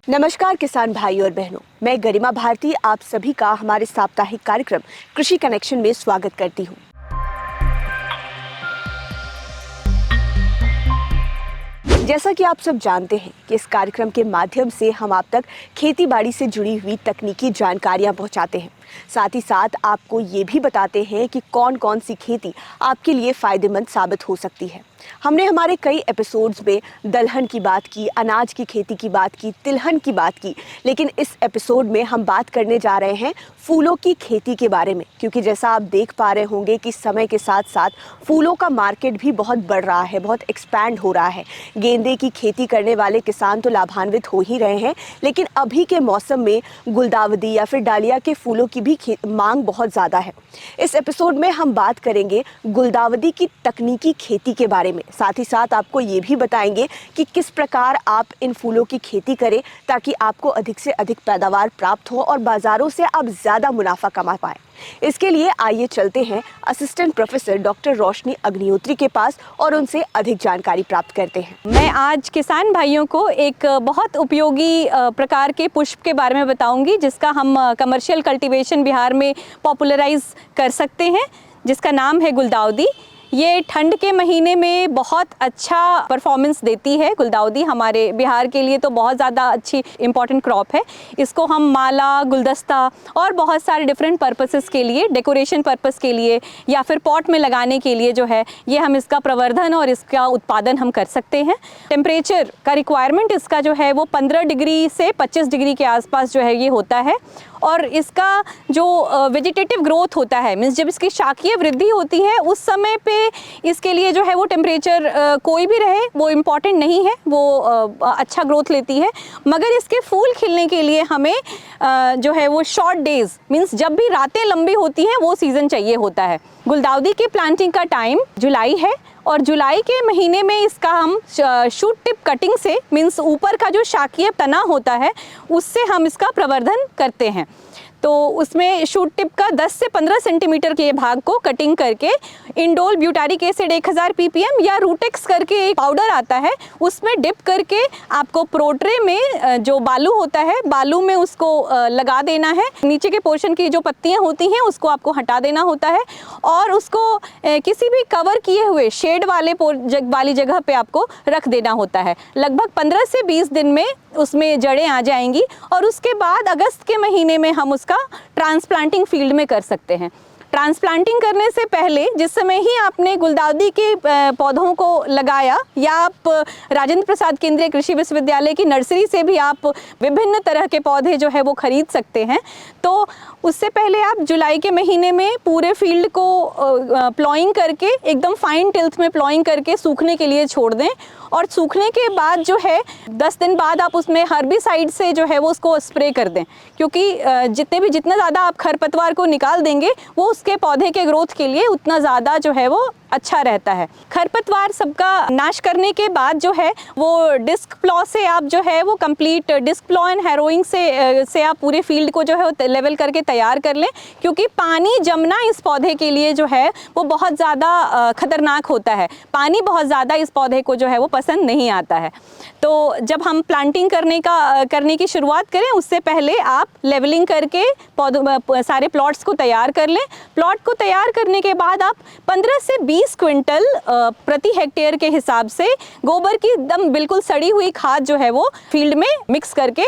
नमस्कार किसान भाई और बहनों, मैं गरिमा भारती आप सभी का हमारे साप्ताहिक कार्यक्रम कृषि कनेक्शन में स्वागत करती हूँ। जैसा कि आप सब जानते हैं कि इस कार्यक्रम के माध्यम से हम आप तक खेती बाड़ी से जुड़ी हुई तकनीकी जानकारियां पहुंचाते हैं। साथ ही साथ आपको ये भी बताते हैं कि कौन कौन सी खेती आपके लिए फ़ायदेमंद साबित हो सकती है। हमने हमारे कई एपिसोड्स में दलहन की बात की, अनाज की खेती की बात की, तिलहन की बात की, लेकिन इस एपिसोड में हम बात करने जा रहे हैं फूलों की खेती के बारे में, क्योंकि जैसा आप देख पा रहे होंगे कि समय के साथ साथ फूलों का मार्केट भी बहुत बढ़ रहा है, बहुत एक्सपैंड हो रहा है। गेंदे की खेती करने वाले किसान तो लाभान्वित हो ही रहे हैं, लेकिन अभी के मौसम में गुलदाउदी या फिर डालिया के फूलों की भी मांग बहुत ज़्यादा है। इस एपिसोड में हम बात करेंगे गुलदाउदी की तकनीकी खेती के बारे में। साथ ही साथ आपको ये भी बताएंगे कि किस प्रकार आप इन फूलों की खेती करें ताकि आपको अधिक से अधिक पैदावार प्राप्त हो और बाज़ारों से आप ज़्यादा मुनाफा कमा पाएँ। इसके लिए आइए चलते हैं असिस्टेंट प्रोफेसर डॉक्टर रोशनी अग्निहोत्री के पास और उनसे अधिक जानकारी प्राप्त करते हैं। मैं आज किसान भाइयों को एक बहुत उपयोगी प्रकार के पुष्प के बारे में बताऊंगी, जिसका हम कमर्शियल कल्टीवेशन बिहार में पॉपुलराइज कर सकते हैं, जिसका नाम है गुलदाउदी। ये ठंड के महीने में बहुत अच्छा परफॉर्मेंस देती है। गुलदाउदी हमारे बिहार के लिए तो बहुत ज़्यादा अच्छी इम्पॉर्टेंट क्रॉप है। इसको हम माला, गुलदस्ता और बहुत सारे डिफरेंट पर्पसेस के लिए, डेकोरेशन पर्पस के लिए या फिर पॉट में लगाने के लिए जो है ये हम इसका प्रवर्धन और इसका उत्पादन हम कर सकते हैं। टेम्परेचर का रिक्वायरमेंट इसका जो है वो 15 डिग्री से 25 डिग्री के आसपास जो है ये होता है। और इसका जो वेजिटेटिव ग्रोथ होता है, मीन्स जब इसकी शाकीय वृद्धि होती है उस समय पे इसके लिए जो है वो टेम्परेचर कोई भी रहे वो इम्पॉर्टेंट नहीं है, वो अच्छा ग्रोथ लेती है। मगर इसके फूल खिलने के लिए हमें जो है वो शॉर्ट डेज, मीन्स जब भी रातें लंबी होती हैं वो सीज़न चाहिए होता है। गुलदाउदी के प्लांटिंग का टाइम जुलाई है और जुलाई के महीने में इसका हम शूट टिप कटिंग से, मीन्स ऊपर का जो शाकीय तना होता है उससे हम इसका प्रवर्धन करते हैं। तो उसमें शूट टिप का 10 से 15 सेंटीमीटर के भाग को कटिंग करके इंडोल ब्यूटारिक एसिड 1000 ppm या रूटेक्स करके एक पाउडर आता है उसमें डिप करके आपको प्रोट्रे में जो बालू होता है, बालू में उसको लगा देना है। नीचे के पोर्शन की जो पत्तियां होती हैं उसको आपको हटा देना होता है और उसको किसी भी कवर किए हुए शेड वाली जगह पे आपको रख देना होता है। लगभग 15 से 20 दिन में उसमें जड़ें आ जाएंगी और उसके बाद अगस्त के महीने में हम उसका ट्रांसप्लांटिंग फील्ड में कर सकते हैं। ट्रांसप्लांटिंग करने से पहले जिस समय ही आपने गुलदाउदी के पौधों को लगाया, या आप राजेंद्र प्रसाद केंद्रीय कृषि विश्वविद्यालय की नर्सरी से भी आप विभिन्न तरह के पौधे जो है वो खरीद सकते हैं, तो उससे पहले आप जुलाई के महीने में पूरे फील्ड को प्लॉइंग करके एकदम फाइन टिल्थ में प्लॉइंग करके सूखने के लिए छोड़ दें। और सूखने के बाद जो है 10 दिन बाद आप उसमें हर्बिसाइड से जो है वो उसको स्प्रे कर दें, क्योंकि जितना ज़्यादा आप खरपतवार को निकाल देंगे वो उसके पौधे के ग्रोथ के लिए उतना ज़्यादा जो है वो अच्छा रहता है। खरपतवार सबका नाश करने के बाद जो है वो डिस्क प्लॉ से आप जो है वो complete disc plough and harrowing से आप पूरे फील्ड को जो है वो लेवल करके तैयार कर लें, क्योंकि पानी जमना इस पौधे के लिए जो है वो बहुत ज़्यादा खतरनाक होता है। पानी बहुत ज़्यादा इस पौधे को जो है वो पसंद नहीं आता है। तो जब हम प्लांटिंग करने की शुरुआत करें उससे पहले आप लेवलिंग करके सारे प्लॉट्स को तैयार कर लें। प्लॉट को तैयार करने के बाद आप 15 से 20 क्विंटल प्रति हेक्टेयर के हिसाब से गोबर की एकदम बिल्कुल सड़ी हुई खाद जो है वो फील्ड में मिक्स करके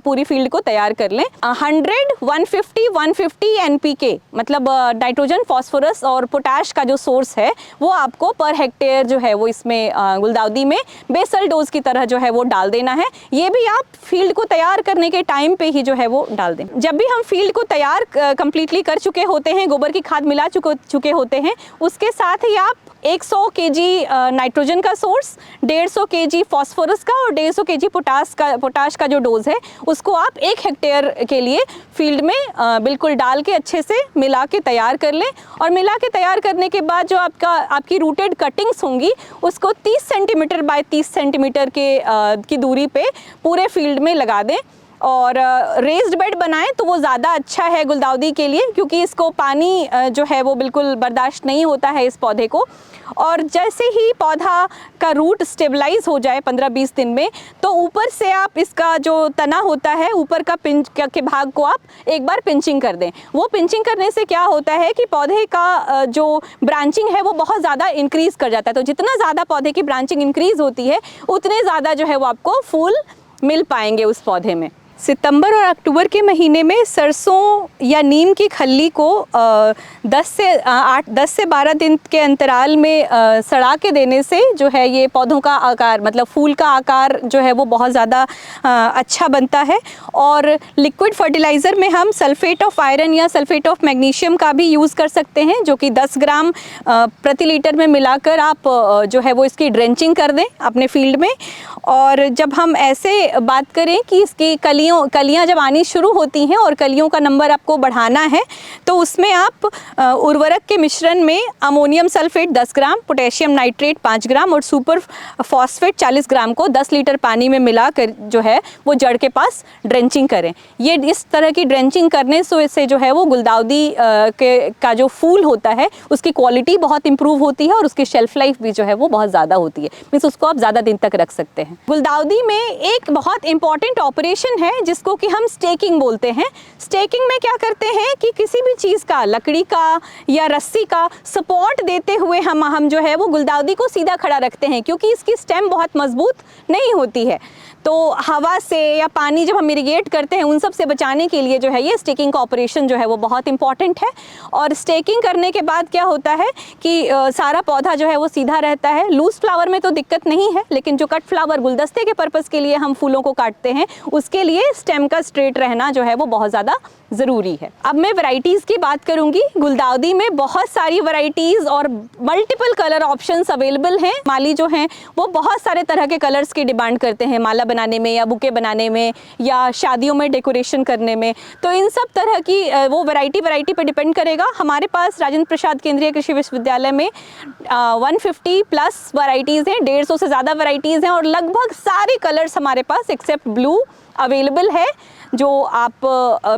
पूरी फील्ड को तैयार कर लें। 100, 150, 150 NPK मतलब नाइट्रोजन, फास्फोरस और पोटाश का जो सोर्स है वो आपको पर हेक्टेयर जो है वो इसमें गुलदाउदी में बेसल डोज की तरह जो है वो डाल देना है। ये भी आप फील्ड को तैयार करने के टाइम पे ही जो है वो डाल दें। जब भी हम फील्ड को तैयार कंप्लीटली कर चुके होते हैं, गोबर की खाद मिला चुके होते हैं, उसके साथ ही आप 100 kg नाइट्रोजन का सोर्स, 150 kg फास्फोरस का और 150 kg पोटाश का जो डोज है उसको आप 1 हेक्टेयर के लिए फील्ड में बिल्कुल डाल के अच्छे से मिला के तैयार कर लें। और मिला के तैयार करने के बाद जो आपकी रूटेड कटिंग्स होंगी उसको 30 सेंटीमीटर बाय 30 सेंटीमीटर की दूरी पे पूरे फील्ड में लगा दें। और रेज्ड बेड बनाएं तो वो ज़्यादा अच्छा है गुलदाउदी के लिए, क्योंकि इसको पानी जो है वो बिल्कुल बर्दाश्त नहीं होता है इस पौधे को। और जैसे ही पौधा का रूट स्टेबलाइज हो जाए 15-20 दिन में, तो ऊपर से आप इसका जो तना होता है ऊपर का पिंच के भाग को आप एक बार पिंचिंग कर दें। वो पिंचिंग करने से क्या होता है कि पौधे का जो ब्रांचिंग है वो बहुत ज़्यादा इंक्रीज़ कर जाता है। तो जितना ज़्यादा पौधे की ब्रांचिंग इंक्रीज़ होती है उतने ज़्यादा जो है वो आपको फूल मिल पाएंगे उस पौधे में। सितंबर और अक्टूबर के महीने में सरसों या नीम की खल्ली को 10 से 12 दिन के अंतराल में सड़ा के देने से जो है ये पौधों का आकार, मतलब फूल का आकार जो है वो बहुत ज़्यादा अच्छा बनता है। और लिक्विड फर्टिलाइज़र में हम सल्फेट ऑफ आयरन या सल्फेट ऑफ मैग्नीशियम का भी यूज़ कर सकते हैं, जो कि 10 ग्राम प्रति लीटर में मिलाकर आप जो है वो इसकी ड्रेंचिंग कर दें अपने फील्ड में। और जब हम ऐसे बात करें कि इसकी कलियां जब आनी शुरू होती हैं और कलियों का नंबर आपको बढ़ाना है, तो उसमें आप उर्वरक के मिश्रण में अमोनियम सल्फेट 10 ग्राम, पोटेशियम नाइट्रेट 5 ग्राम और सुपर फॉस्फेट 40 ग्राम को 10 लीटर पानी में मिलाकर जो है वो जड़ के पास ड्रेंचिंग करें। ये इस तरह की ड्रेंचिंग करने से इससे जो है वो गुलदाउदी का जो फूल होता है उसकी क्वालिटी बहुत इंप्रूव होती है और उसकी शेल्फ लाइफ भी जो है वो बहुत ज़्यादा होती है, मीन्स उसको आप ज़्यादा दिन तक रख सकते हैं। गुलदाउदी में एक बहुत इंपॉर्टेंट ऑपरेशन है जिसको कि हम स्टेकिंग बोलते हैं। स्टेकिंग में क्या करते हैं कि किसी भी चीज़ का, लकड़ी का या रस्सी का सपोर्ट देते हुए हम जो है वो गुलदाउदी को सीधा खड़ा रखते हैं, क्योंकि इसकी स्टेम बहुत मजबूत नहीं होती है। तो हवा से या पानी जब हम इरिगेट करते हैं उन सब से बचाने के लिए जो है ये स्टेकिंग का ऑपरेशन जो है वो बहुत इंपॉर्टेंट है। और स्टेकिंग करने के बाद क्या होता है कि सारा पौधा जो है वो सीधा रहता है। लूज फ्लावर में तो दिक्कत नहीं है, लेकिन जो कट फ्लावर गुलदस्ते के पर्पज़ के लिए हम फूलों को काटते हैं उसके लिए स्टेम का स्ट्रेट रहना जो है वो बहुत ज़्यादा ज़रूरी है। अब मैं वैरायटीज़ की बात करूंगी। गुलदाउदी में बहुत सारी वैरायटीज़ और मल्टीपल कलर ऑप्शंस अवेलेबल हैं। माली जो हैं वो बहुत सारे तरह के कलर्स की डिमांड करते हैं, माला बनाने में या बुके बनाने में या शादियों में डेकोरेशन करने में। तो इन सब तरह की वो वैरायटी पे डिपेंड करेगा। हमारे पास राजेंद्र प्रसाद केंद्रीय कृषि विश्वविद्यालय में 150 प्लस वैरायटीज़ हैं, 150 से ज़्यादा वैरायटीज़ हैं और लगभग सारे कलर्स हमारे पास एक्सेप्ट ब्लू अवेलेबल है, जो आप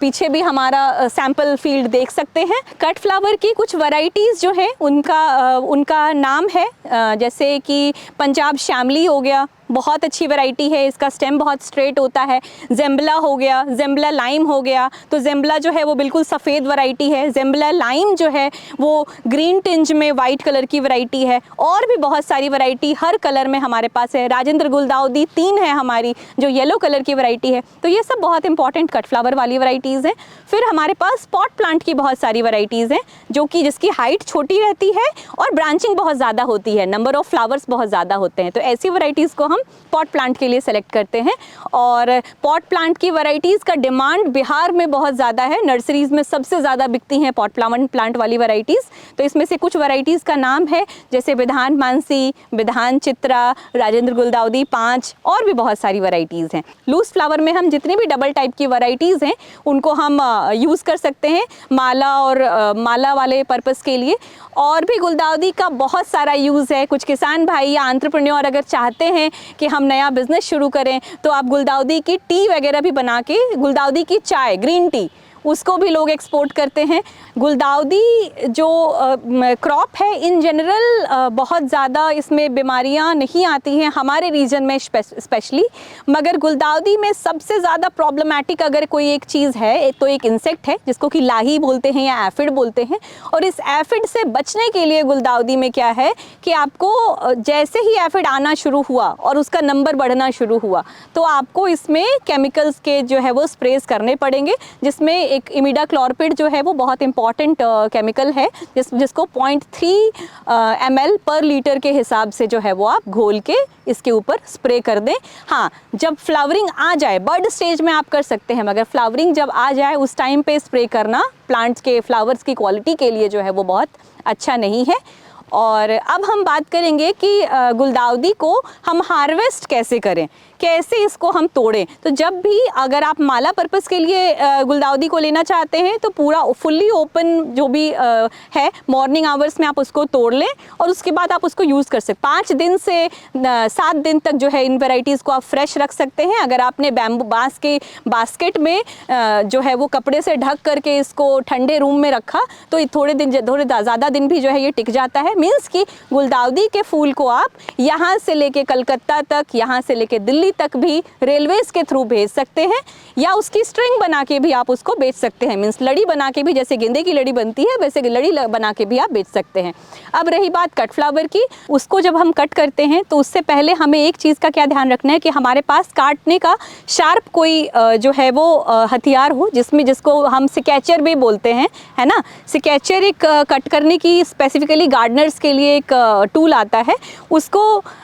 पीछे भी हमारा सैंपल फील्ड देख सकते हैं। कट फ्लावर की कुछ वैरायटीज़ जो हैं उनका नाम है, जैसे कि पंजाब श्यामली हो गया, बहुत अच्छी वैरायटी है, इसका स्टेम बहुत स्ट्रेट होता है। जेम्बला हो गया, जेम्बला लाइम हो गया। तो जेम्बला जो है वो बिल्कुल सफ़ेद वैरायटी है, जेम्बला लाइम जो है वो ग्रीन टिंज में वाइट कलर की वैरायटी है। और भी बहुत सारी वैरायटी हर कलर में हमारे पास है। राजेंद्र गुलदाउदी 3 है हमारी, जो येलो कलर की वैरायटी है। तो ये सब बहुत इंपॉर्टेंट कट फ्लावर वाली वैरायटीज़ हैं। फिर हमारे पास पॉट प्लांट की बहुत सारी वैरायटीज़ हैं, जो कि जिसकी हाइट छोटी रहती है और ब्रांचिंग बहुत ज़्यादा होती है, नंबर ऑफ फ्लावर्स बहुत ज़्यादा होते हैं। तो ऐसी वैरायटीज़ को हम पॉट प्लांट के लिए सेलेक्ट करते हैं। और पॉट प्लांट की वैरायटीज़ का डिमांड बिहार में बहुत ज़्यादा है। नर्सरीज़ में सबसे ज़्यादा बिकती हैं पॉट प्लांट वाली वैरायटीज़। तो इसमें से कुछ वैरायटीज़ का नाम है, जैसे विधान मानसी, विधान चित्रा, राजेंद्र गुलदाउदी 5 और भी बहुत सारी वैरायटीज़ हैं। लूज फ्लावर में हम जितने भी डबल टाइप की वैरायटीज़ हैं उनको हम यूज़ कर सकते हैं माला और माला वाले पर्पज़ के लिए। और भी गुलदाउदी का बहुत सारा यूज़ है। कुछ किसान भाई या एंटरप्रेन्योर अगर चाहते हैं कि हम नया बिज़नेस शुरू करें, तो आप गुलदाउदी की टी वगैरह भी बना के, गुलदाउदी की चाय, ग्रीन टी, उसको भी लोग एक्सपोर्ट करते हैं। गुलदाउदी जो क्रॉप है इन जनरल बहुत ज़्यादा इसमें बीमारियां नहीं आती हैं हमारे रीजन में स्पेशली, मगर गुलदाउदी में सबसे ज़्यादा प्रॉब्लमेटिक अगर कोई एक चीज़ है तो एक इंसेक्ट है जिसको कि लाही बोलते हैं या एफिड बोलते हैं। और इस एफिड से बचने के लिए गुलदाउदी में क्या है कि आपको जैसे ही एफिड आना शुरू हुआ और उसका नंबर बढ़ना शुरू हुआ, तो आपको इसमें केमिकल्स के जो है वो स्प्रेज करने पड़ेंगे, जिसमें एक इमिडाक्लोरपिड जो है वो बहुत इंपॉर्टेंट केमिकल है, जिसको 0.3 ml पर लीटर के हिसाब से जो है वो आप घोल के इसके ऊपर स्प्रे कर दें। हाँ, जब फ्लावरिंग आ जाए, बर्ड स्टेज में आप कर सकते हैं, मगर फ्लावरिंग जब आ जाए उस टाइम पे स्प्रे करना प्लांट्स के फ्लावर्स की क्वालिटी के लिए जो है वो बहुत अच्छा नहीं है। और अब हम बात करेंगे कि गुलदाउदी को हम हार्वेस्ट कैसे करें, कैसे इसको हम तोड़ें। तो जब भी अगर आप माला पर्पस के लिए गुलदाउदी को लेना चाहते हैं तो पूरा फुल्ली ओपन जो भी है मॉर्निंग आवर्स में आप उसको तोड़ लें और उसके बाद आप उसको यूज़ कर सकते। 5 दिन से 7 दिन तक जो है इन वेराइटीज़ को आप फ्रेश रख सकते हैं। अगर आपने बैम्बू बांस के बास्केट में जो है वो कपड़े से ढक करके इसको ठंडे रूम में रखा तो थोड़े ज़्यादा दिन भी जो है ये टिक जाता है। मीन्स कि गुलदाउदी के फूल को आप यहाँ से लेके कलकत्ता तक, यहाँ से लेके दिल्ली तक भी रेलवेज के थ्रू भेज सकते हैं या उसकी स्ट्रिंग बना के भी आप उसको बेच सकते हैं। मीन्स लड़ी बना के भी, जैसे गेंदे की लड़ी बनती है वैसे लड़ी बना के भी आप बेच सकते हैं। अब रही बात कट फ्लावर की, उसको जब हम कट करते हैं तो उससे पहले हमें एक चीज़ का क्या ध्यान रखना है कि हमारे पास काटने का शार्प कोई जो है वो हथियार हो, जिसको हम सिकेचर भी बोलते हैं, है ना। सिकेचर एक कट करने की स्पेसिफिकली गार्डनर्स के लिए एक टूल आता है। उसको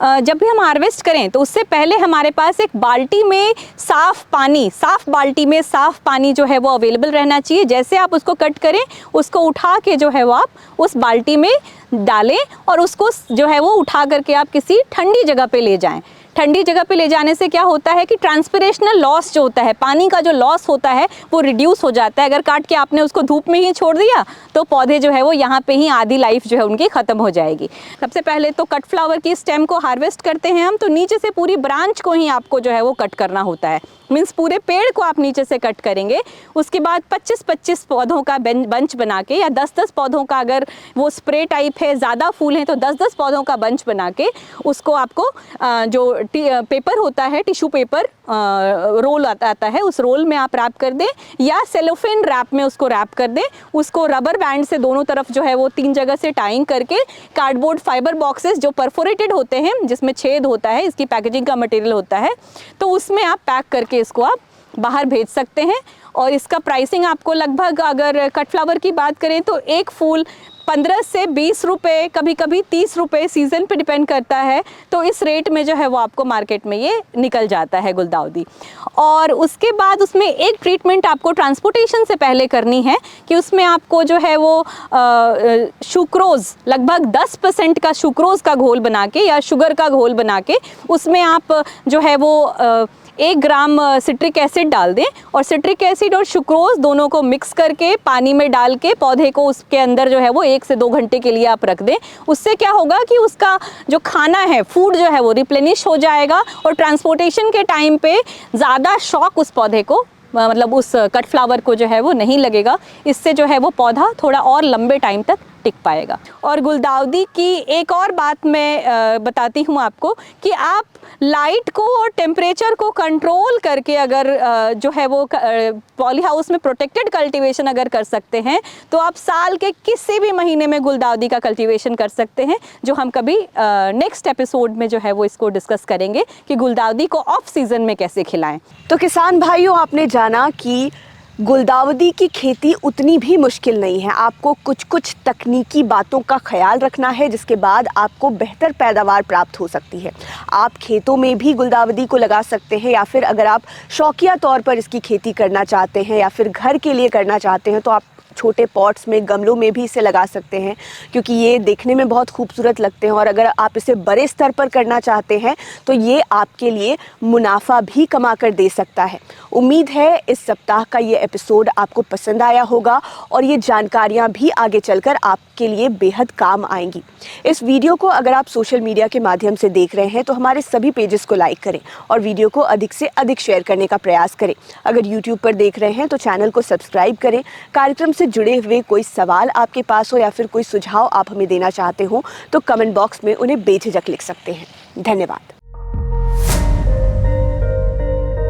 जब भी हम हार्वेस्ट करें तो उससे पहले हमारे पास एक बाल्टी में साफ़ पानी जो है वो अवेलेबल रहना चाहिए। जैसे आप उसको कट करें उसको उठा के जो है वो आप उस बाल्टी में डालें और उसको जो है वो उठा करके आप किसी ठंडी जगह पे ले जाएं। ठंडी जगह पे ले जाने से क्या होता है कि ट्रांसपिरेशनल लॉस जो होता है, पानी का जो लॉस होता है वो रिड्यूस हो जाता है। अगर काट के आपने उसको धूप में ही छोड़ दिया तो पौधे जो है वो यहाँ पे ही आधी लाइफ जो है उनकी ख़त्म हो जाएगी। सबसे पहले तो कट फ्लावर की स्टेम को हार्वेस्ट करते हैं हम, तो नीचे से पूरी ब्रांच को ही आपको जो है वो कट करना होता है। मीन्स पूरे पेड़ को आप नीचे से कट करेंगे। उसके बाद 25-25 पौधों का बंच बना के या 10-10 पौधों का, अगर वो स्प्रे टाइप है, ज़्यादा फूल हैं तो 10-10 पौधों का बंच बना के उसको आपको जो पेपर होता है, टिश्यू पेपर रोल आता है, उस रोल में आप रैप कर दें या सेलोफेन रैप में उसको रैप कर दें। उसको रबर बैंड से दोनों तरफ जो है वो 3 जगह से टाइंग करके कार्डबोर्ड फाइबर बॉक्सेस जो परफोरेटेड होते हैं, जिसमें छेद होता है, इसकी पैकेजिंग का मटेरियल होता है, तो उसमें आप पैक करके इसको आप बाहर भेज सकते हैं। और इसका प्राइसिंग आपको लगभग, अगर कट फ्लावर की बात करें तो एक फूल 15 से 20 रुपये, कभी कभी 30 रुपये, सीज़न पे डिपेंड करता है। तो इस रेट में जो है वो आपको मार्केट में ये निकल जाता है गुलदाउदी। और उसके बाद उसमें एक ट्रीटमेंट आपको ट्रांसपोर्टेशन से पहले करनी है कि उसमें आपको जो है वो सुक्रोज़, लगभग 10% का सुक्रोज़ का घोल बना के या शुगर का घोल बना के उसमें आप जो है वो 1 ग्राम सिट्रिक एसिड डाल दें और सिट्रिक एसिड और सुक्रोज दोनों को मिक्स करके पानी में डाल के पौधे को उसके अंदर जो है वो 1 से 2 घंटे के लिए आप रख दें। उससे क्या होगा कि उसका जो खाना है, फूड जो है वो रिप्लेनिश हो जाएगा और ट्रांसपोर्टेशन के टाइम पे ज़्यादा शॉक उस पौधे को, मतलब उस कट फ्लावर को जो है वो नहीं लगेगा। इससे जो है वो पौधा थोड़ा और लंबे टाइम तक टिक पाएगा। और गुलदाउदी की एक और बात मैं बताती हूँ आपको कि आप लाइट को और टेम्परेचर को कंट्रोल करके अगर जो है वो पॉली हाउस में प्रोटेक्टेड कल्टीवेशन अगर कर सकते हैं तो आप साल के किसी भी महीने में गुलदाउदी का कल्टीवेशन कर सकते हैं, जो हम कभी नेक्स्ट एपिसोड में जो है वो इसको डिस्कस करेंगे कि गुलदाउदी को ऑफ सीजन में कैसे खिलाएं। तो किसान भाइयों, आपने जाना कि गुलदाउदी की खेती उतनी भी मुश्किल नहीं है। आपको कुछ कुछ तकनीकी बातों का ख्याल रखना है जिसके बाद आपको बेहतर पैदावार प्राप्त हो सकती है। आप खेतों में भी गुलदाउदी को लगा सकते हैं या फिर अगर आप शौकिया तौर पर इसकी खेती करना चाहते हैं या फिर घर के लिए करना चाहते हैं तो आप छोटे पॉट्स में, गमलों में भी इसे लगा सकते हैं क्योंकि ये देखने में बहुत खूबसूरत लगते हैं। और अगर आप इसे बड़े स्तर पर करना चाहते हैं तो ये आपके लिए मुनाफा भी कमा कर दे सकता है। उम्मीद है इस सप्ताह का ये एपिसोड आपको पसंद आया होगा और ये जानकारियाँ भी आगे चलकर आपके लिए बेहद काम आएंगी। इस वीडियो को अगर आप सोशल मीडिया के माध्यम से देख रहे हैं तो हमारे सभी पेजेस को लाइक करें और वीडियो को अधिक से अधिक शेयर करने का प्रयास करें। अगर यूट्यूब पर देख रहे हैं तो चैनल को सब्सक्राइब करें। कार्यक्रम से जुड़े हुए कोई सवाल आपके पास हो या फिर कोई सुझाव आप हमें देना चाहते हो तो कमेंट बॉक्स में उन्हें बेझिझक लिख सकते हैं। धन्यवाद।